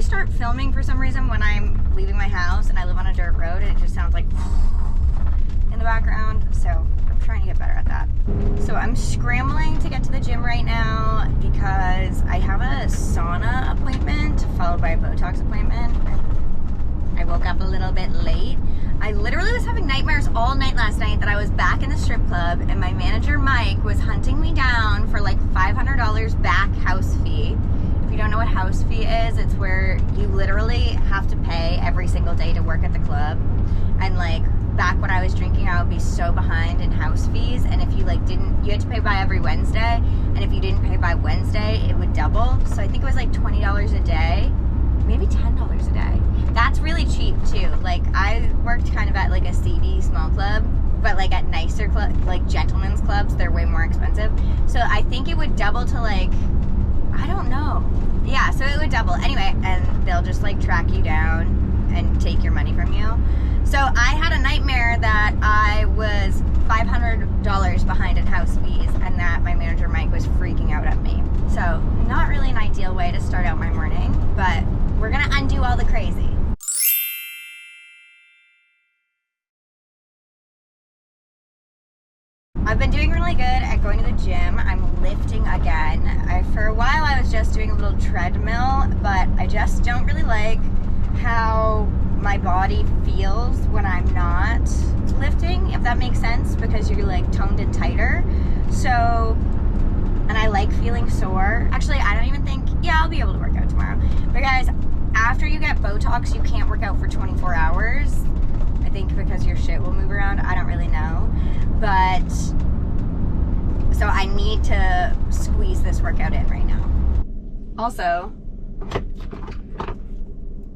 start filming for some reason when I'm leaving my house, and I live on a dirt road, and it just sounds like in the background, so I'm trying to get better at that. So I'm scrambling to get to the gym right now because I have a sauna appointment followed by a Botox appointment. I woke up a little bit late. I literally was having nightmares all night last night that I was back in the strip club and my manager Mike was hunting me down for like $500 back house fee. If you don't know what house fee is, it's where you literally have to pay every single day to work at the club. And like back when I was drinking, I would be so behind in house fees, and if you like didn't, you had to pay by every Wednesday, and if you didn't pay by Wednesday, it would double. So I think it was like $20 a day, maybe $10 a day. That's really cheap too. Like I worked kind of at like a seedy small club, but like at nicer club, like gentlemen's clubs, they're way more expensive. So I think it would double to like, I don't know. Yeah, so it would double. Anyway, and they'll just like track you down and take your money from you. So I had a nightmare that I was $500 behind in house fees and that my manager Mike was freaking out at me. So not really an ideal way to start out my morning, but we're gonna undo all the crazy. I've been doing really good at going to the gym. I'm lifting again. For a while I was just doing a little treadmill, but I just don't really like how my body feels when I'm not lifting, if that makes sense, because you're like toned and tighter. So, and I like feeling sore. Actually, I don't even think, yeah, I'll be able to work out tomorrow. But guys, after you get Botox, you can't work out for 24 hours. I think because your shit will move around. I don't really know. But, so I need to squeeze this workout in right now. Also,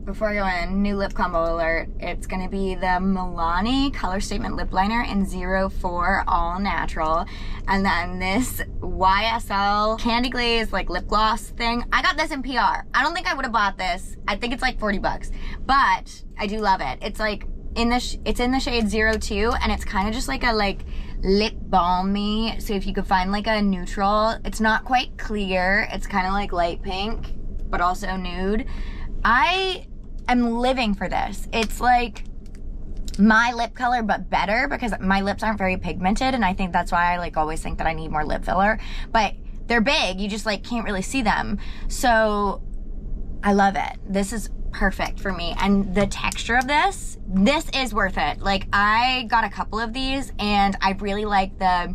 before I go in, new lip combo alert. It's gonna be the Milani Color Statement Lip Liner in 04 All Natural. And then this YSL Candy Glaze like lip gloss thing. I got this in PR. I don't think I would have bought this. I think it's like 40 bucks, but I do love it. It's like it's in the shade 02, and it's kind of just like a like lip balmy. So if you could find like a neutral, it's not quite clear. It's kind of like light pink, but also nude. I am living for this. It's like my lip color, but better, because my lips aren't very pigmented, and I think that's why I like always think that I need more lip filler. But they're big, you just like can't really see them. So I love it. This is perfect for me, and the texture of this is worth it. Like I got a couple of these and I really like the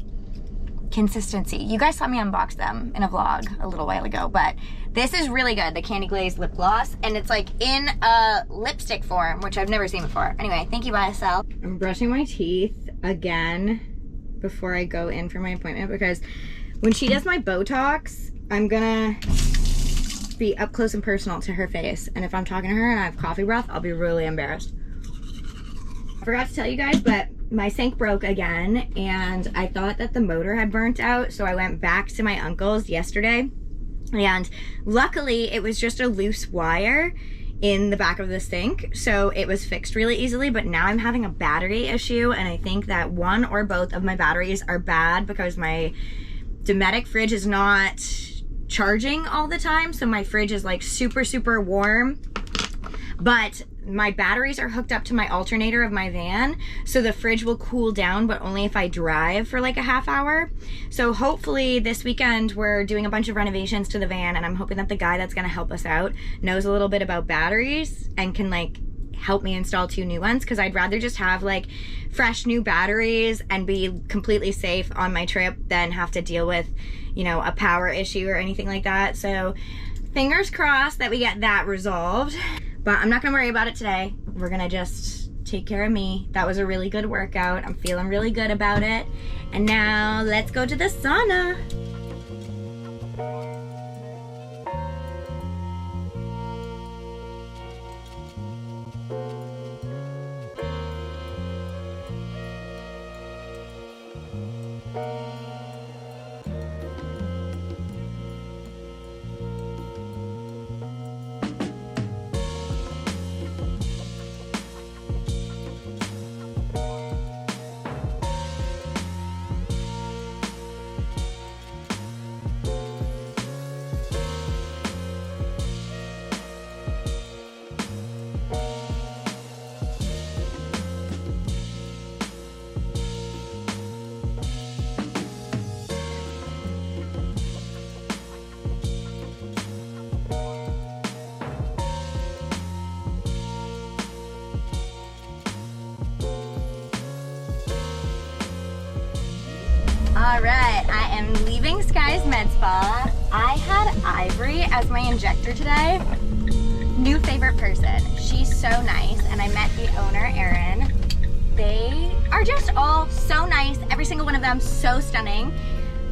consistency. You guys saw me unbox them in a vlog a little while ago, but this is really good, the Candy Glaze lip gloss, and it's like in a lipstick form, which I've never seen before. Anyway, thank you, YSL. I'm brushing my teeth again before I go in for my appointment, because when she does my Botox, I'm gonna be up close and personal to her face, and if I'm talking to her and I have coffee breath, I'll be really embarrassed. I forgot to tell you guys, but my sink broke again, and I thought that the motor had burnt out, so I went back to my uncle's yesterday, and luckily it was just a loose wire in the back of the sink, so it was fixed really easily. But now I'm having a battery issue, and I think that one or both of my batteries are bad because my Dometic fridge is not charging all the time, so my fridge is like super warm, but my batteries are hooked up to my alternator of my van, so the fridge will cool down, but only if I drive for like a half hour. So hopefully this weekend we're doing a bunch of renovations to the van, and I'm hoping that the guy that's gonna help us out knows a little bit about batteries and can like help me install 2 new ones, because I'd rather just have like fresh new batteries and be completely safe on my trip than have to deal with, you know, a power issue or anything like that. So fingers crossed that we get that resolved. But I'm not gonna worry about it today. We're gonna just take care of me. That was a really good workout. I'm feeling really good about it. And now let's go to the sauna. All right, I am leaving Sky's Med Spa. I had Ivory as my injector today. New favorite person. She's so nice, and I met the owner, Erin. They are just all so nice. Every single one of them so stunning.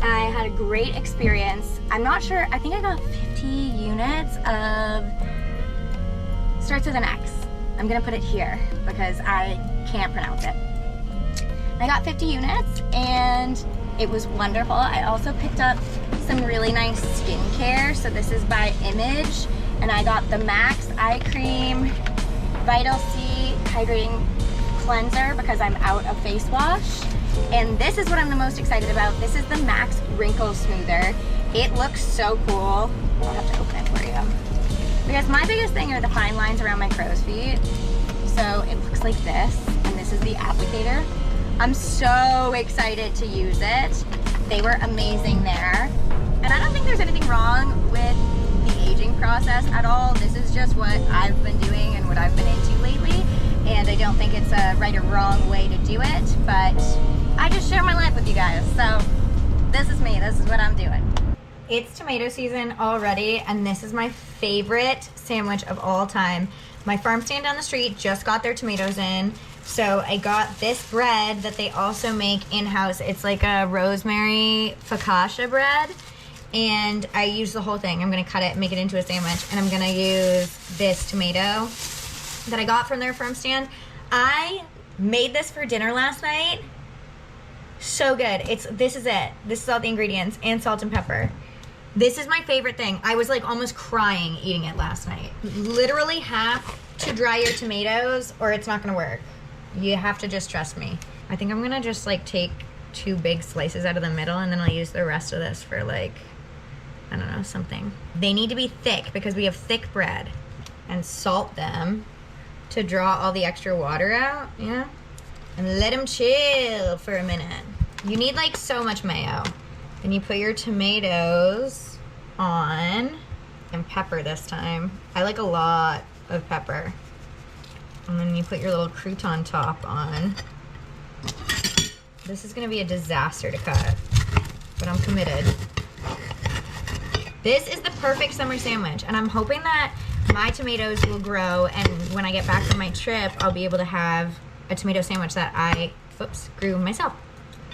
I had a great experience. I'm not sure, I think I got 50 units of, starts with an X. I'm gonna put it here because I can't pronounce it. I got 50 units and it was wonderful. I also picked up some really nice skincare. So this is by Image, and I got the Max Eye Cream Vital C Hydrating Cleanser because I'm out of face wash. And this is what I'm the most excited about. This is the Max Wrinkle Smoother. It looks so cool. I'll have to open it for you. Because my biggest thing are the fine lines around my crow's feet. So it looks like this, and this is the applicator. I'm so excited to use it. They were amazing there. And I don't think there's anything wrong with the aging process at all. This is just what I've been doing and what I've been into lately. And I don't think it's a right or wrong way to do it, but I just share my life with you guys. So this is me, this is what I'm doing. It's tomato season already, and this is my favorite sandwich of all time. My farm stand down the street just got their tomatoes in. So I got this bread that they also make in-house. It's like a rosemary focaccia bread. And I use the whole thing. I'm gonna cut it and make it into a sandwich. And I'm gonna use this tomato that I got from their farm stand. I made this for dinner last night. So good. This is it. This is all the ingredients and salt and pepper. This is my favorite thing. I was like almost crying eating it last night. Literally have to dry your tomatoes or it's not gonna work. You have to just trust me. I think I'm gonna just like take 2 big slices out of the middle and then I'll use the rest of this for like, I don't know, something. They need to be thick because we have thick bread. And salt them to draw all the extra water out, yeah? And let them chill for a minute. You need like so much mayo. Then you put your tomatoes on, and pepper this time. I like a lot of pepper. And then you put your little crouton top on. This is gonna be a disaster to cut, but I'm committed. This is the perfect summer sandwich, and I'm hoping that my tomatoes will grow, and when I get back from my trip, I'll be able to have a tomato sandwich that I, grew myself.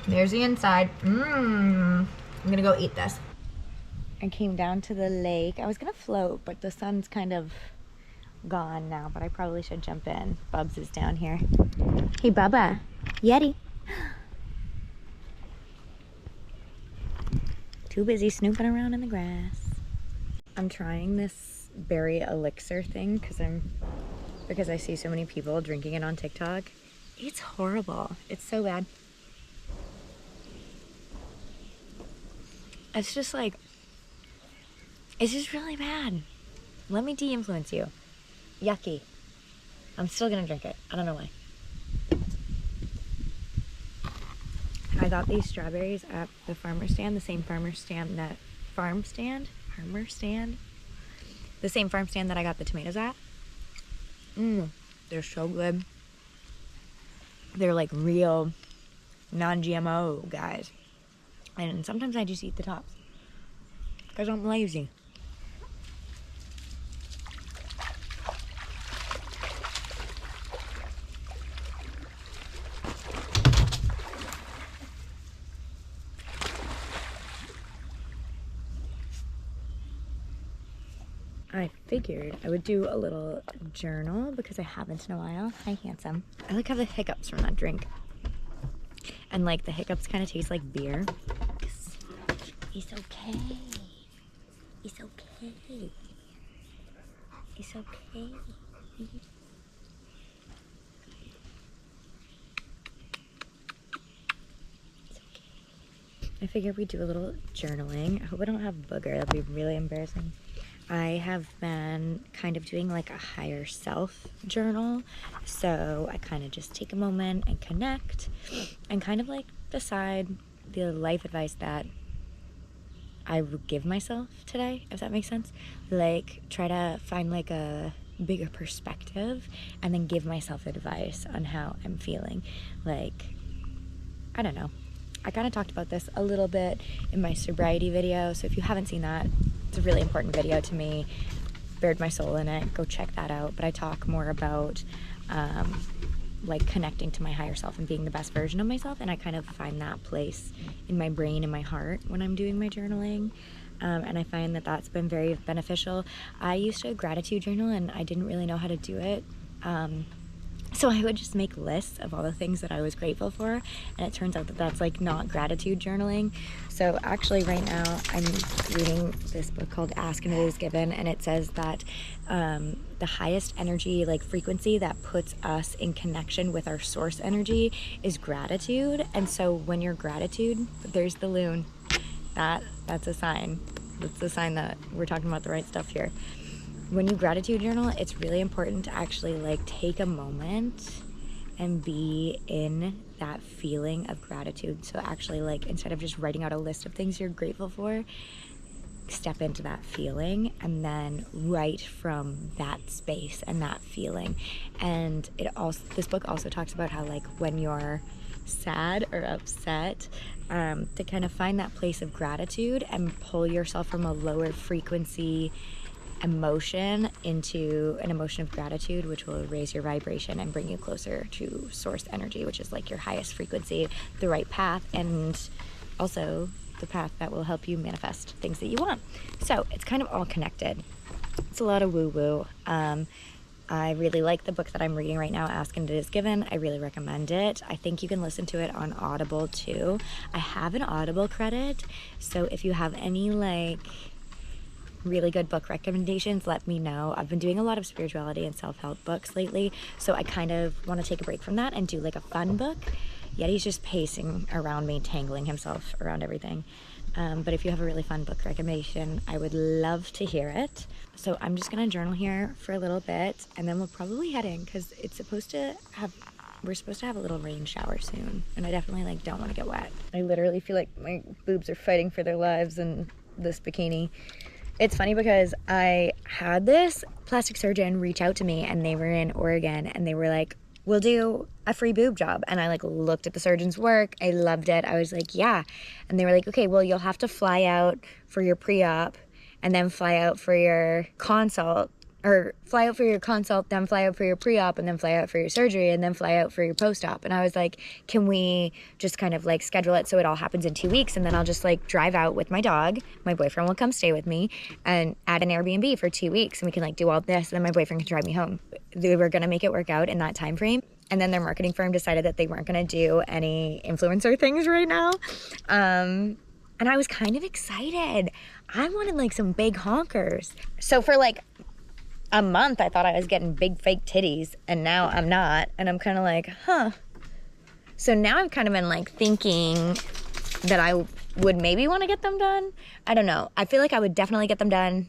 There's the inside. I'm gonna go eat this. I came down to the lake. I was gonna float, but the sun's kind of gone now, but I probably should jump in. Bubs is down here. Hey, Bubba. Yeti. Too busy snooping around in the grass. I'm trying this berry elixir thing because I see so many people drinking it on TikTok. It's horrible. It's so bad. It's just like, it's just really bad. Let me de-influence you. Yucky. I'm still gonna drink it. I don't know why. I got these strawberries at the farmer stand, the same farmer stand that the same farm stand that I got the tomatoes at. They're so good. They're like real non-GMO, guys. And sometimes I just eat the tops because I'm lazy. I figured I would do a little journal because I haven't in a while. Hi, handsome. I like how the hiccups from that drink. And like the hiccups kind of taste like beer. It's okay. It's okay. It's okay. It's okay. I figured we'd do a little journaling. I hope I don't have booger. That'd be really embarrassing. I have been kind of doing like a higher self journal. So I kind of just take a moment and connect and kind of like decide the life advice that I would give myself today, if that makes sense. Like try to find like a bigger perspective and then give myself advice on how I'm feeling. Like, I don't know. I kind of talked about this a little bit in my sobriety video, so if you haven't seen that, it's a really important video to me. Bared my soul in it. Go check that out. But I talk more about like connecting to my higher self and being the best version of myself, and I kind of find that place in my brain and my heart when I'm doing my journaling. And I find that that's been very beneficial. I used to gratitude journal and I didn't really know how to do it. So I would just make lists of all the things that I was grateful for, and it turns out that that's like not gratitude journaling. So actually right now I'm reading this book called Ask and It Is Given, and it says that the highest energy like frequency that puts us in connection with our source energy is gratitude. And so when you're gratitude, there's the loon. That's a sign. That's a sign that we're talking about the right stuff here. When you gratitude journal, it's really important to actually like take a moment and be in that feeling of gratitude. So actually, like, instead of just writing out a list of things you're grateful for, step into that feeling and then write from that space and that feeling. And this book also talks about how, like, when you're sad or upset, to kind of find that place of gratitude and pull yourself from a lower frequency emotion into an emotion of gratitude, which will raise your vibration and bring you closer to source energy, which is like your highest frequency, the right path, and also the path that will help you manifest things that you want. So it's kind of all connected. It's a lot of woo-woo. I really like the book that I'm reading right now, Ask and It Is Given. I really recommend it. I think you can listen to it on Audible too. I have an Audible credit, so if you have any like really good book recommendations, let me know. I've been doing a lot of spirituality and self-help books lately, so I kind of want to take a break from that and do like a fun book. Yeti's just pacing around me, tangling himself around everything. But if you have a really fun book recommendation, I would love to hear it. So I'm just gonna journal here for a little bit, and then we'll probably head in because we're supposed to have a little rain shower soon, and I definitely like don't want to get wet. I literally feel like my boobs are fighting for their lives in this bikini. It's funny because I had this plastic surgeon reach out to me, and they were in Oregon, and they were like, we'll do a free boob job. And I like looked at the surgeon's work. I loved it. I was like, yeah. And they were like, okay, well, you'll have to fly out for your pre-op and then fly out for your consult, or fly out for your consult, then fly out for your pre-op, and then fly out for your surgery, and then fly out for your post-op. And I was like, can we just kind of like schedule it so it all happens in 2 weeks, and then I'll just like drive out with my dog, my boyfriend will come stay with me, and add an Airbnb for 2 weeks, and we can like do all this, and then my boyfriend can drive me home. They were gonna make it work out in that time frame, and then their marketing firm decided that they weren't gonna do any influencer things right now. And I was kind of excited. I wanted like some big honkers. So for like a month, I thought I was getting big fake titties, and now I'm not. And I'm kind of like, huh. So now I've kind of been like thinking that I would maybe want to get them done. I don't know. I feel like I would definitely get them done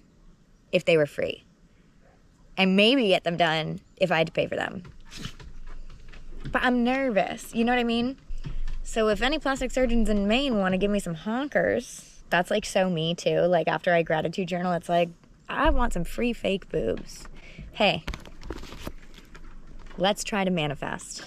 if they were free, and maybe get them done if I had to pay for them. But I'm nervous, you know what I mean? So if any plastic surgeons in Maine want to give me some honkers, that's like so me too. Like after I gratitude journal, it's like, I want some free fake boobs. Hey, let's try to manifest.